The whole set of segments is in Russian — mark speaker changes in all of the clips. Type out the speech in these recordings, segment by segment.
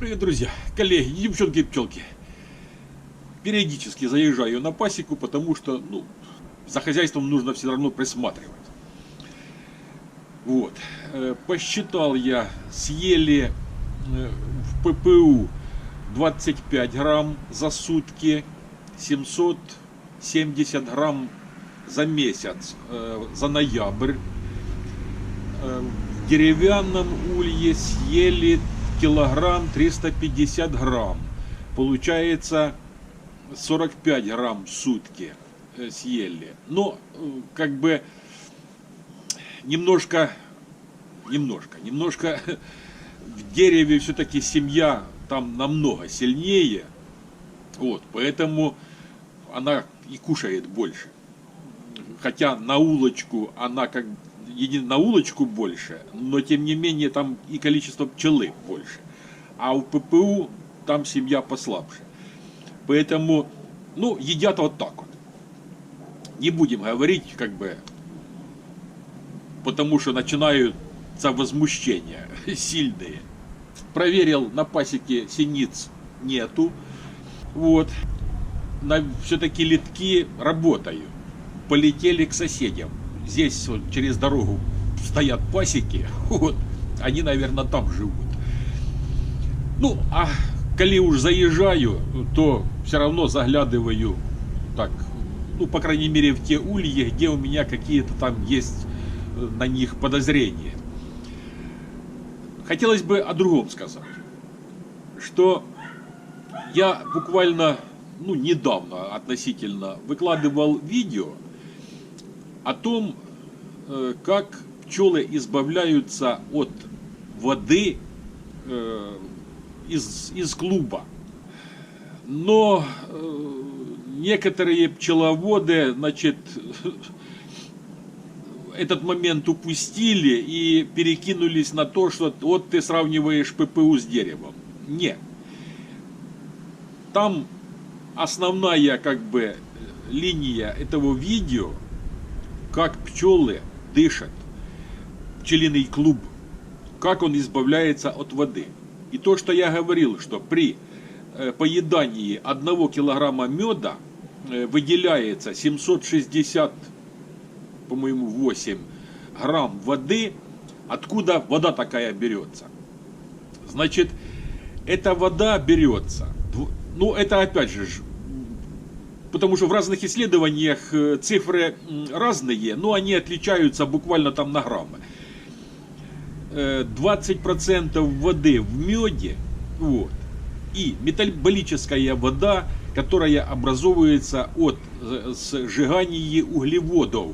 Speaker 1: Привет, друзья, коллеги, девчонки и пчелки. Периодически заезжаю на пасеку, потому что, за хозяйством нужно все равно присматривать. Вот. Посчитал я, съели в ППУ 25 грамм за сутки, 770 грамм за месяц, за ноябрь. В деревянном улье съели килограмм 350 грамм. Получается 45 грамм в сутки съели. Но как бы немножко в дереве все-таки семья там намного сильнее. Вот, поэтому она и кушает больше. Хотя на улочку она как едет на улочку больше, но тем не менее там и количество пчелы больше. А у ППУ там семья послабже. Поэтому, едят вот так вот. Не будем говорить, потому что начинаются возмущения сильные. Проверил, на пасеке синиц нету. Вот. Все-таки литки работают. Полетели к соседям. Здесь вот через дорогу стоят пасеки, вот, они, наверное, там живут. А коли уж заезжаю, то все равно заглядываю так, по крайней мере, в те ульи, где у меня какие-то там есть на них подозрения. Хотелось бы о другом сказать, что я буквально, недавно относительно выкладывал видео о том, как пчелы избавляются от воды из клуба. Но некоторые пчеловоды, этот момент упустили и перекинулись на то, что вот ты сравниваешь ППУ с деревом. Нет. Там основная линия этого видео, как пчелы дышат, пчелиный клуб, как он избавляется от воды. И то, что я говорил, что при поедании 1 килограмма меда выделяется 760, по-моему, 8 грамм воды. Откуда вода такая берется? Значит, эта вода берется, это опять же, потому что в разных исследованиях цифры разные, но они отличаются буквально там на граммы. 20% воды в меде, вот, и метаболическая вода, которая образовывается от сжигания углеводов.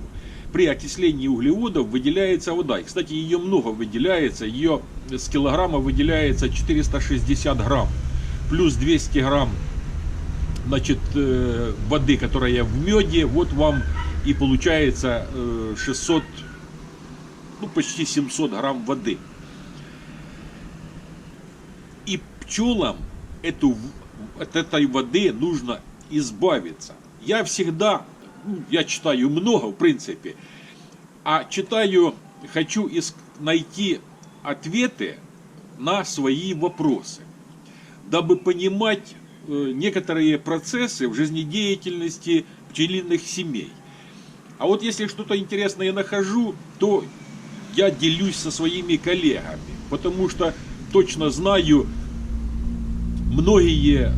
Speaker 1: При окислении углеводов выделяется вода. И, кстати, ее много выделяется, ее с килограмма выделяется 460 грамм, плюс 200 грамм воды, которая в меде, вот вам и получается 600, почти 700 грамм воды. И пчелам от этой воды нужно избавиться. Я всегда, я читаю много, в принципе, а хочу найти ответы на свои вопросы, дабы понимать некоторые процессы в жизнедеятельности пчелиных семей. А вот если что-то интересное я нахожу, то я делюсь со своими коллегами, потому что точно знаю, многие,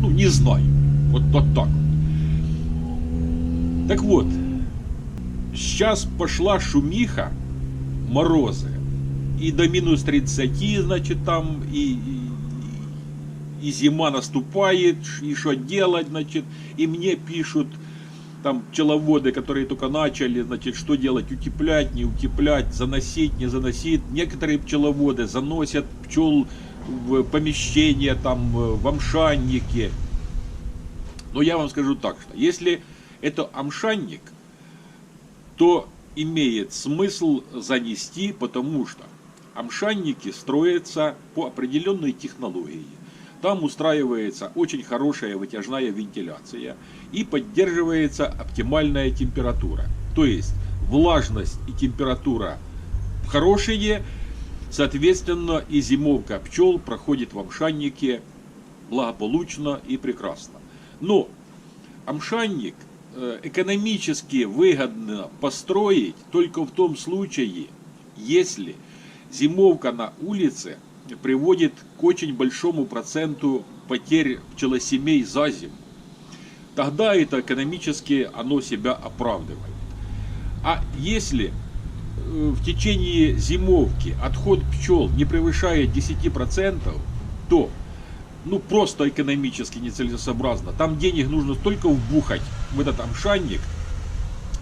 Speaker 1: не знаю, вот так вот. Так вот, сейчас пошла шумиха, морозы, и до минус 30, там, и зима наступает, и что делать, и мне пишут там пчеловоды, которые только начали, что делать, утеплять, не утеплять, заносить, не заносить. Некоторые пчеловоды заносят пчел в помещения, там, в амшанники. Но я вам скажу так, что если это амшанник, то имеет смысл занести, потому что амшанники строятся по определенной технологии. Там устраивается очень хорошая вытяжная вентиляция и поддерживается оптимальная температура. То есть влажность и температура хорошие, Соответственно, и зимовка пчел проходит в Амшаннике благополучно и прекрасно. Но Амшанник экономически выгодно построить только в том случае, если зимовка на улице приводит к очень большому проценту потерь пчелосемей за зиму. Тогда это экономически оно себя оправдывает. А если в течение зимовки отход пчел не превышает 10%, то просто экономически нецелесообразно. Там денег нужно столько вбухать в этот амшанник,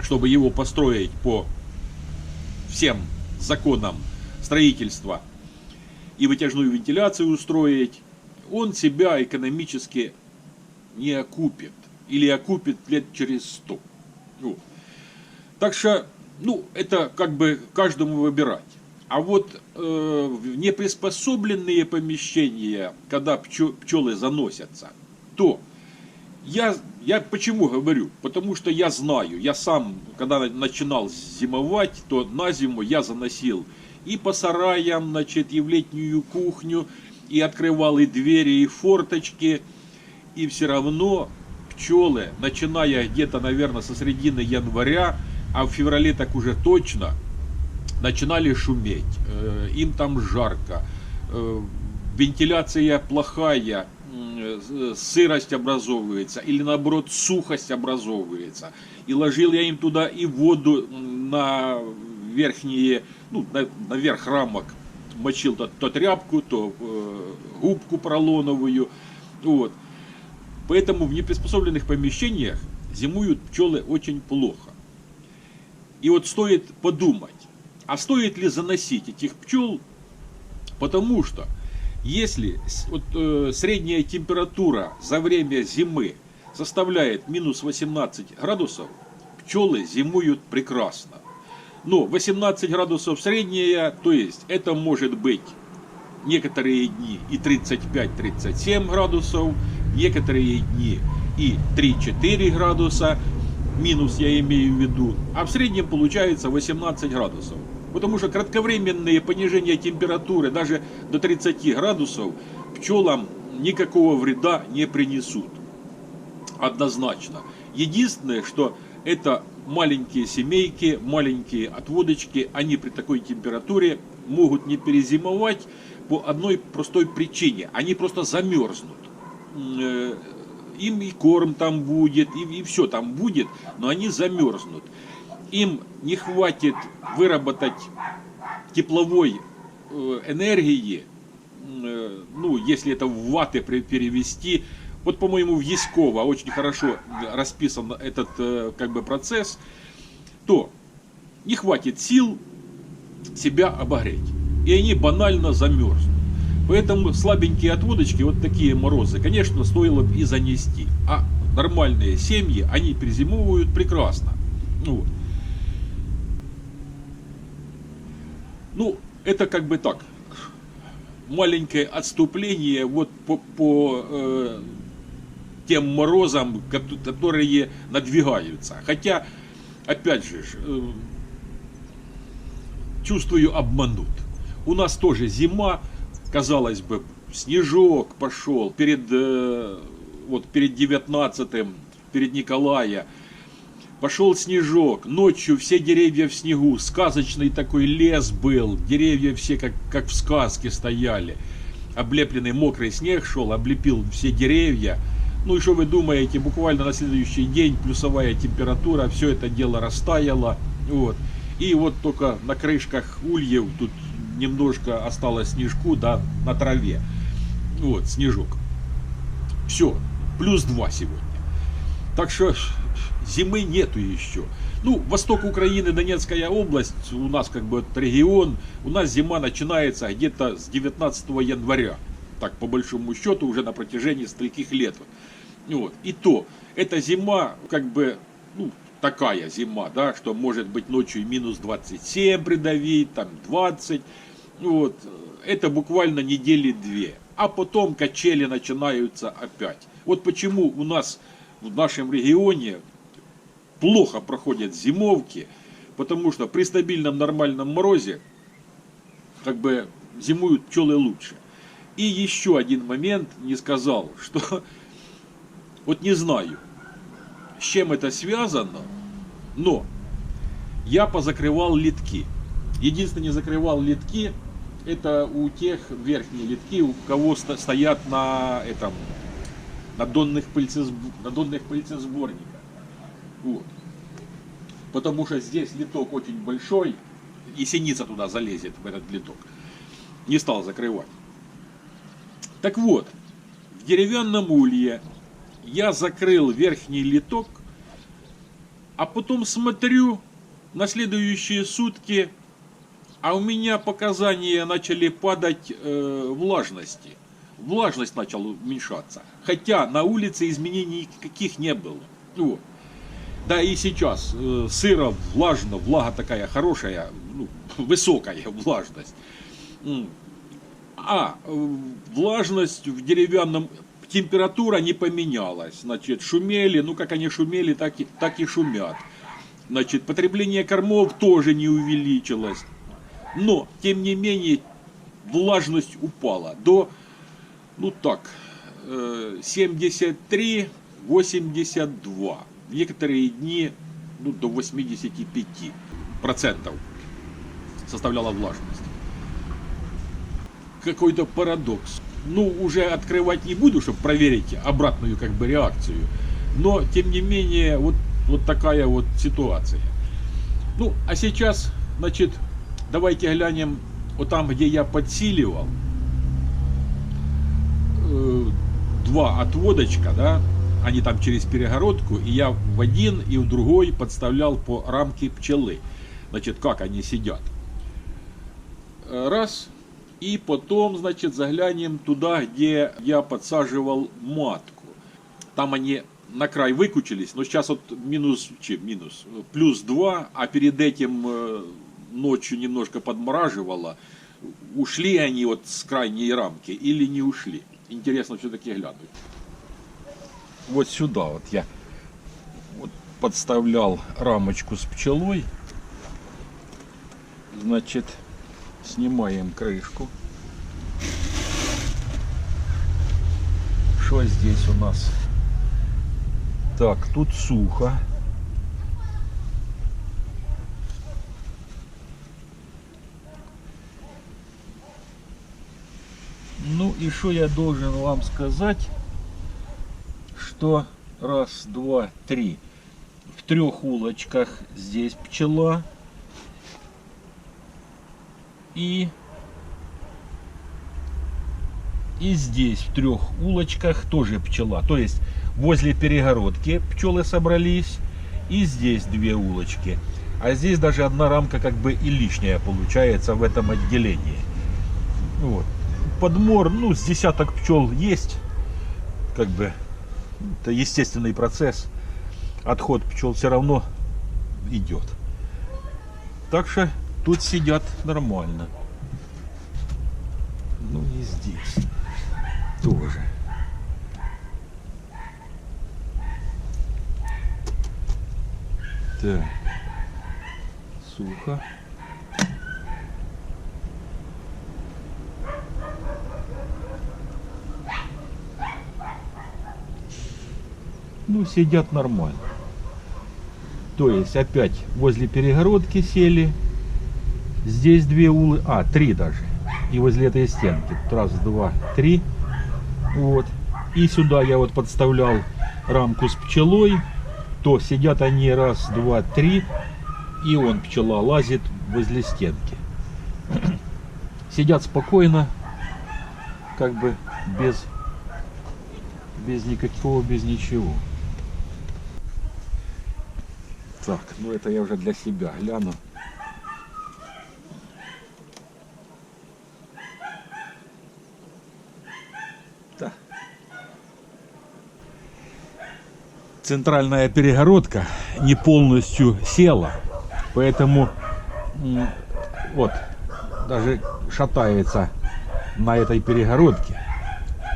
Speaker 1: чтобы его построить по всем законам строительства и вытяжную вентиляцию устроить, он себя экономически не окупит. Или окупит лет через 100. Вот. Так что, это как бы каждому выбирать. А вот в неприспособленные помещения, когда пчелы заносятся, то я почему говорю? Потому что я знаю, я сам, когда начинал зимовать, то на зиму я заносил и по сараям, значит, и в летнюю кухню, и открывал и двери, и форточки, и все равно пчелы, начиная где-то, наверное, со середины января, а в феврале так уже точно, начинали шуметь. Им там жарко, вентиляция плохая, сырость образовывается, или наоборот сухость образовывается. И ложил я им туда и воду на верхние, наверх рамок, мочил то тряпку, то губку поролоновую. Вот. Поэтому в неприспособленных помещениях зимуют пчелы очень плохо. И вот стоит подумать, а стоит ли заносить этих пчел, потому что если средняя температура за время зимы составляет минус 18 градусов, пчелы зимуют прекрасно. Но 18 градусов средняя, то есть это может быть некоторые дни и 35-37 градусов, некоторые дни и 3-4 градуса, минус я имею в виду, а в среднем получается 18 градусов. Потому что кратковременные понижения температуры даже до 30 градусов пчелам никакого вреда не принесут. Однозначно. Единственное, что это маленькие семейки, маленькие отводочки, они при такой температуре могут не перезимовать по одной простой причине. Они просто замерзнут. Им и корм там будет, и все там будет, но они замерзнут. Им не хватит выработать тепловой энергии, если это в ваты перевести. Вот, по-моему, в Яськово очень хорошо расписан этот процесс, то не хватит сил себя обогреть. И они банально замерзнут. Поэтому слабенькие отводочки, вот такие морозы, конечно, стоило бы и занести. А нормальные семьи, они перезимовывают прекрасно. Вот. Это как бы так. Маленькое отступление вот по тем морозам, которые надвигаются. Хотя, опять же, чувствую, обманут. У нас тоже зима, казалось бы, снежок пошел перед 19-м, перед Николая. Пошел снежок, ночью все деревья в снегу, сказочный такой лес был, деревья все как в сказке стояли. Облепленный мокрый снег шел, облепил все деревья. И что вы думаете, буквально на следующий день плюсовая температура, все это дело растаяло. Вот. И вот только на крышках ульев тут немножко осталось снежку, да, на траве. Вот, снежок. Все, плюс 2 сегодня. Так что зимы нету еще. Восток Украины, Донецкая область, у нас как бы регион, у нас зима начинается где-то с 19 января. Так, по большому счету, уже на протяжении стольких лет. Вот. И то, эта зима, как бы, такая зима, да, что может быть ночью минус 27 придавить, там 20. Вот. Это буквально недели 2. А потом качели начинаются опять. Вот почему у нас в нашем регионе плохо проходят зимовки, потому что при стабильном нормальном морозе как бы зимуют пчелы лучше. И еще один момент не сказал, что вот не знаю, с чем это связано, но я позакрывал литки. Единственное, не закрывал литки, это у тех верхние литки, у кого стоят на этом, на донных пыльцесборниках. Вот. Потому что здесь литок очень большой, и синица туда залезет, в этот литок. Не стал закрывать. Так вот, в деревянном улье я закрыл верхний литок, а потом смотрю на следующие сутки, а у меня показания начали падать влажности. Влажность начала уменьшаться. Хотя на улице изменений никаких не было. Вот. Да и сейчас сыро, влажно, влага такая хорошая, ну, высокая влажность. А влажность в деревянном, температура не поменялась. Значит, шумели, ну как они шумели, так и шумят. Значит, потребление кормов тоже не увеличилось. Но, тем не менее, влажность упала до, ну так, 73-82. В некоторые дни, ну, до 85% составляла влажность. Какой-то парадокс. Ну, уже открывать не буду, чтобы проверить обратную как бы реакцию. Но, тем не менее, вот такая вот ситуация. Ну, а сейчас, значит, давайте глянем вот там, где я подсиливал. Два отводочка, да, они там через перегородку, и я в один и в другой подставлял по рамке пчелы. Значит, как они сидят. Раз. И потом, значит, заглянем туда, где я подсаживал матку. Там они на край выкучились, но сейчас вот плюс 2, а перед этим ночью немножко подмораживало. Ушли они вот с крайней рамки или не ушли? Интересно все-таки глянуть. Вот сюда вот я вот подставлял рамочку с пчелой. Значит, снимаем крышку. Что здесь у нас? Так, тут сухо. Ну и что я должен вам сказать, что раз, два, три. В 3 улочках здесь пчела. И здесь в 3 улочках тоже пчела. То есть возле перегородки пчелы собрались. И здесь 2 улочки. А здесь даже одна рамка как бы и лишняя получается в этом отделении. Вот. Подмор, ну, с десяток пчел есть. Как бы это естественный процесс. Отход пчел все равно идет. Так что тут сидят нормально. Ну и здесь тоже. Так. Сухо. Ну, сидят нормально. То есть опять возле перегородки сели. Здесь 2 улы, 3 даже. И возле этой стенки. Раз, два, 3. Вот. И сюда я вот подставлял рамку с пчелой. То сидят они раз, два, 3. И он, пчела, лазит возле стенки. Сидят спокойно. Как бы без никакого, без ничего. Так, ну это я уже для себя гляну. Да. Центральная перегородка не полностью села, поэтому вот даже шатается на этой перегородке.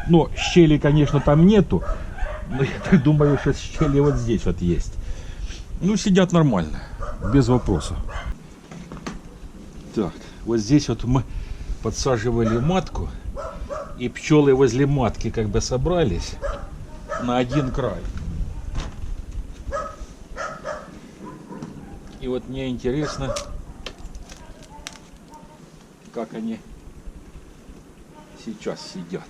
Speaker 1: Но щели, конечно, там нету, но я так думаю, что щели вот здесь вот есть. Ну, сидят нормально, без вопросов. Так, вот здесь вот мы
Speaker 2: подсаживали матку, и пчелы возле матки как бы собрались на один край. И вот мне интересно, как они сейчас сидят.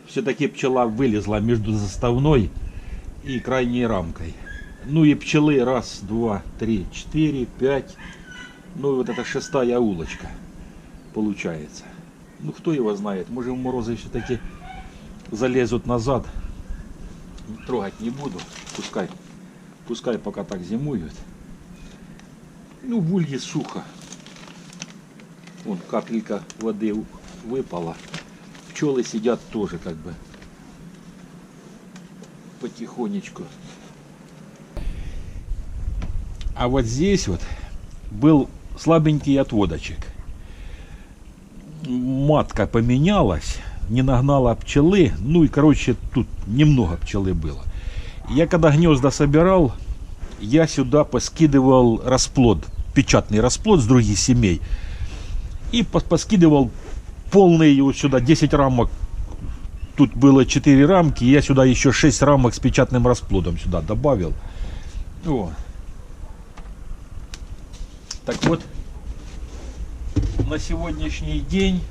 Speaker 2: Все-таки пчела вылезла между заставной и крайней рамкой. Ну и пчелы раз, два, три, четыре, пять. Ну и вот это шестая улочка получается. Ну кто его знает, может в морозы все-таки залезут назад. Трогать не буду, пускай пока так зимуют. Ну в улье сухо. Вон капелька воды выпала. Пчелы сидят тоже как бы потихонечку. А вот здесь вот был слабенький отводочек. Матка поменялась, не нагнала пчелы. Ну и короче тут немного пчелы было. Я когда гнезда собирал, я сюда поскидывал расплод, печатный расплод с других семей. И поскидывал полный вот сюда 10 рамок. Тут было 4 рамки, я сюда еще 6 рамок с печатным расплодом сюда добавил. О. Так вот, на сегодняшний день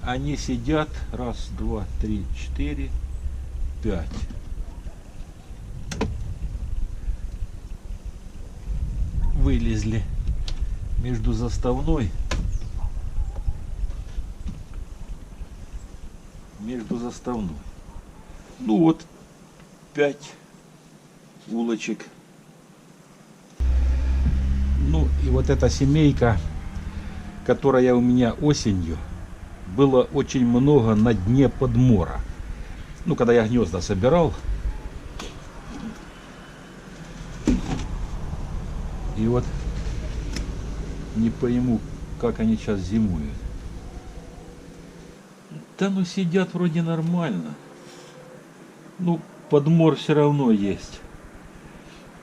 Speaker 2: они сидят раз, два, три, четыре, пять. Вылезли между заставной. Ну вот 5 улочек. Ну и вот эта семейка, которая у меня осенью, было очень много на дне подмора. Ну когда я гнезда собирал. И вот не пойму, как они сейчас зимуют. Да ну сидят вроде нормально. Ну подмор все равно есть.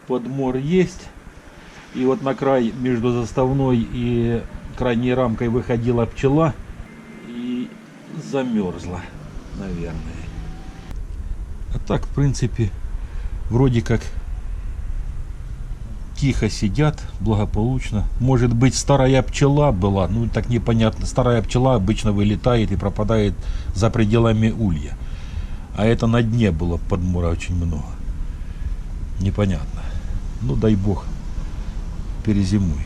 Speaker 2: Подмор есть. И вот на край между заставной и крайней рамкой выходила пчела и замерзла, наверное. А так в принципе вроде как тихо сидят, благополучно. Может быть старая пчела была, ну так непонятно. Старая пчела обычно вылетает и пропадает за пределами улья. А это на дне было подмора очень много. Непонятно. Ну дай бог перезимует.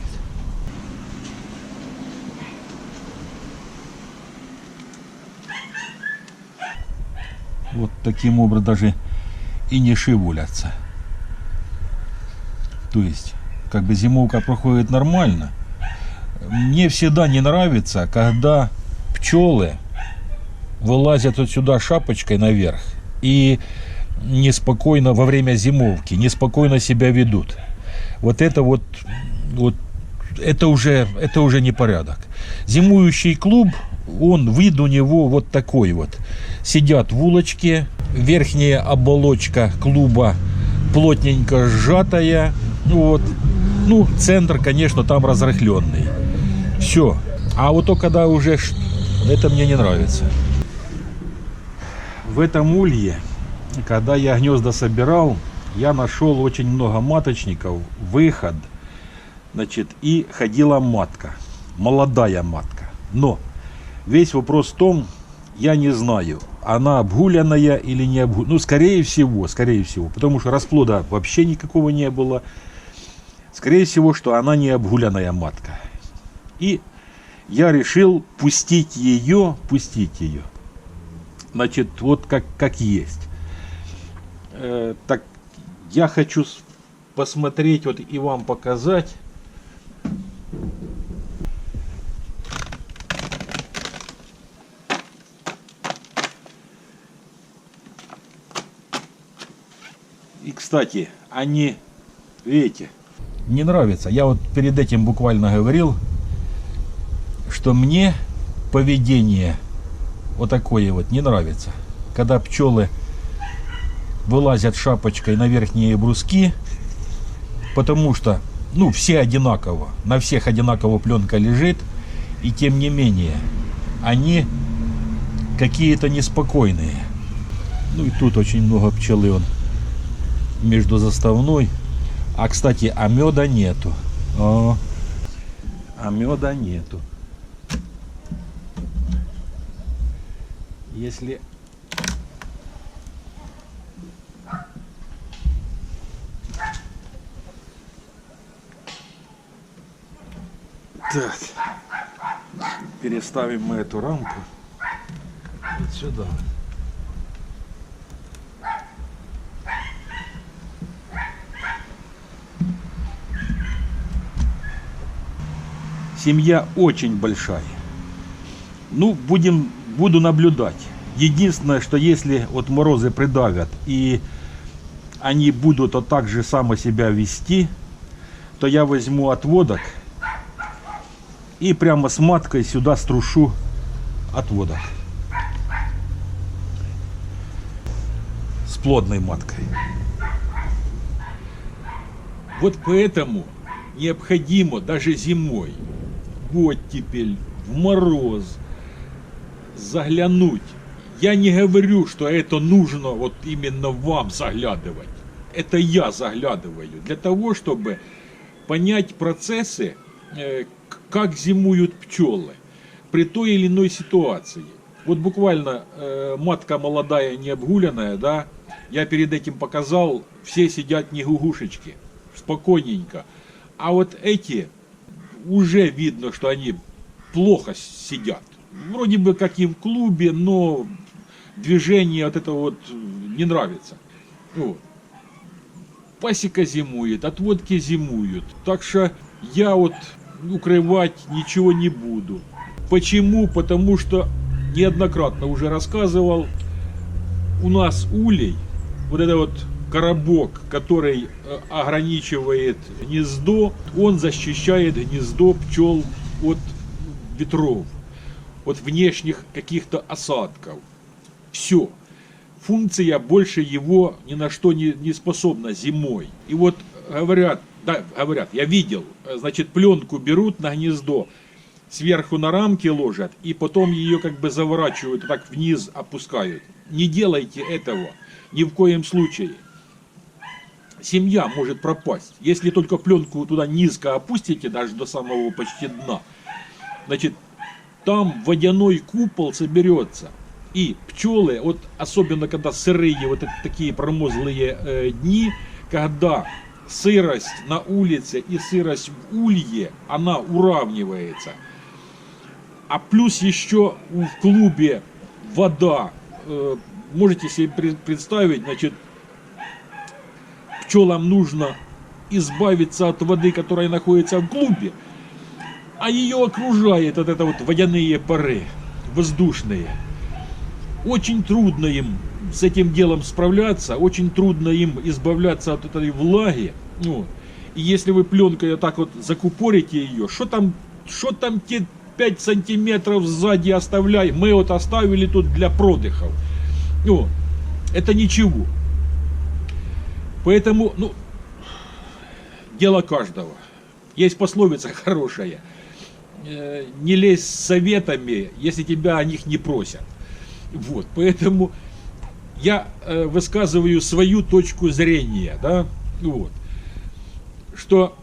Speaker 2: Вот таким образом даже и не шевелятся. То есть, как бы зимовка проходит нормально. Мне всегда не нравится, когда пчелы вылазят вот сюда шапочкой наверх и неспокойно во время зимовки, неспокойно себя ведут. Вот это это уже непорядок. Зимующий клуб, вид у него вот такой вот. Сидят в улочке, верхняя оболочка клуба плотненько сжатая. Ну, центр, конечно, там разрыхленный. Все. А вот то, когда уже... Это мне не нравится. В этом улье, когда я гнезда собирал, я нашел очень много маточников, выход, значит, и ходила матка. Молодая матка. Но весь вопрос в том, я не знаю, она обгуленная или не обгуленная. Ну, скорее всего, потому что расплода вообще никакого не было. Скорее всего, что она не обгуленная матка. И я решил пустить ее. Значит, вот как есть. Так, я хочу посмотреть вот и вам показать.
Speaker 1: И, кстати, они, видите,
Speaker 2: Не нравится. Я вот перед этим буквально говорил, что мне поведение вот такое вот не нравится. Когда пчелы вылазят шапочкой на верхние бруски, потому что, ну, все одинаково, на всех одинаково пленка лежит, и тем не менее, они какие-то неспокойные. Ну и тут очень много пчелы он между заставной. А, кстати, а меда нету. О, а меда нету. Если...
Speaker 1: Так, переставим мы эту рамку вот сюда. Семья очень большая. Ну, буду наблюдать. Единственное, что если вот морозы придавят и они будут вот так же само себя вести, то я возьму отводок и прямо с маткой сюда струшу отводок. С плодной маткой. Вот поэтому необходимо даже зимой, в оттепель, в мороз, заглянуть. Я не говорю, что это нужно вот именно вам заглядывать. Это я заглядываю для того, чтобы понять процессы, как зимуют пчелы при той или иной ситуации. Вот буквально матка молодая, не обгуленная, да, я перед этим показал, все сидят не гугушечки, спокойненько. А вот эти, уже видно, что они плохо сидят. Вроде бы как и в клубе, но движение вот это вот не нравится. Вот. Пасека зимует, отводки зимуют. Так что я вот укрывать ничего не буду. Почему? Потому что неоднократно уже рассказывал, у нас улей, вот это вот коробок, который ограничивает гнездо, он защищает гнездо пчел от ветров, от внешних каких-то осадков. Все. Функция больше его ни на что не способна зимой. И вот говорят, я видел, значит, пленку берут на гнездо, сверху на рамки ложат, и потом ее как бы заворачивают, так вниз опускают. Не делайте этого ни в коем случае. Семья может пропасть. Если только пленку туда низко опустите, даже до самого почти дна, значит, там водяной купол соберется. И пчелы, вот особенно когда сырые, вот такие промозглые дни, когда сырость на улице и сырость в улье, она уравнивается. А плюс еще в клубе вода. Можете себе представить, значит, пчелам нужно избавиться от воды, которая находится в клубе, а ее окружает вот это вот водяные пары, воздушные. Очень трудно им с этим делом справляться, очень трудно им избавляться от этой влаги. Вот. И если вы пленкой вот так вот закупорите ее, что там те 5 сантиметров сзади оставляй, мы вот оставили тут для продыхов. Вот. Это ничего. Поэтому, ну, дело каждого. Есть пословица хорошая. Не лезь с советами, если тебя о них не просят. Вот, поэтому я высказываю свою точку зрения, да, вот, что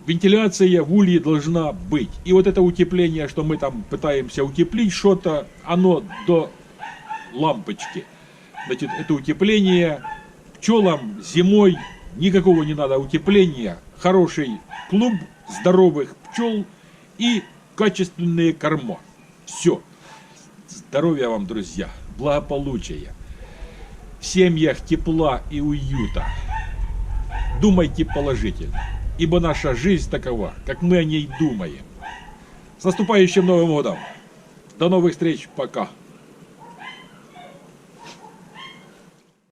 Speaker 1: вентиляция в улье должна быть. И вот это утепление, что мы там пытаемся утеплить что-то, оно до лампочки. Значит, это утепление пчелам зимой никакого не надо утепления. Хороший клуб здоровых пчел и качественные корма. Все. Здоровья вам, друзья, благополучия, в семьях тепла и уюта. Думайте положительно, ибо наша жизнь такова, как мы о ней думаем. С наступающим Новым годом! До новых встреч, пока!